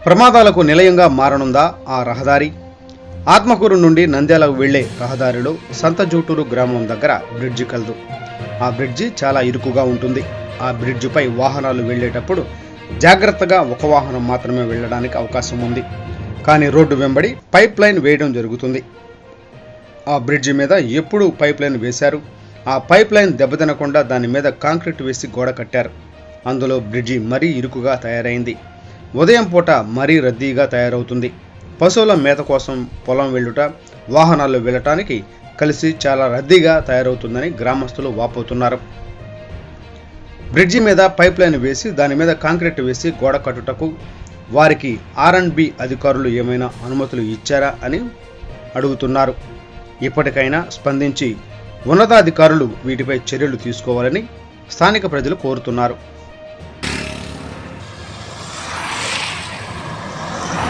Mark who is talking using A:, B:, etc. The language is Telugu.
A: ప్రమాదాలకు నిలయంగా మారనుందా ఆ రహదారి? ఆత్మకూరు నుండి నంద్యాలకు వెళ్లే రహదారిలో సంతజూటూరు గ్రామం దగ్గర బ్రిడ్జి కలదు. ఆ బ్రిడ్జి చాలా ఇరుకుగా ఉంటుంది. ఆ బ్రిడ్జిపై వాహనాలు వెళ్లేటప్పుడు జాగ్రత్తగా ఒక వాహనం మాత్రమే వెళ్లడానికి అవకాశం ఉంది. కానీ రోడ్డు వెంబడి పైప్ లైన్ వేయడం జరుగుతుంది. ఆ బ్రిడ్జి మీద ఎప్పుడూ పైప్ లైన్ వేశారు. ఆ పైప్ లైన్ దెబ్బతినకుండా దాని మీద కాంక్రీట్ వేసి గోడ కట్టారు. అందులో బ్రిడ్జి మరీ ఇరుకుగా తయారైంది. ఉదయం పూట మరీ రద్దీగా తయారవుతుంది. పశువుల మేత కోసం పొలం వెళ్ళుట, వాహనాలు వెళ్ళటానికి కలిసి చాలా రద్దీగా తయారవుతుందని గ్రామస్తులు వాపోతున్నారు. బ్రిడ్జి మీద పైప్ లైన్ వేసి దాని మీద కాంక్రీట్ వేసి గోడ కట్టుటకు వారికి R&B అధికారులు ఏమైనా అనుమతులు ఇచ్చారా అని అడుగుతున్నారు. ఇప్పటికైనా స్పందించి ఉన్నతాధికారులు వీటిపై చర్యలు తీసుకోవాలని స్థానిక ప్రజలు కోరుతున్నారు.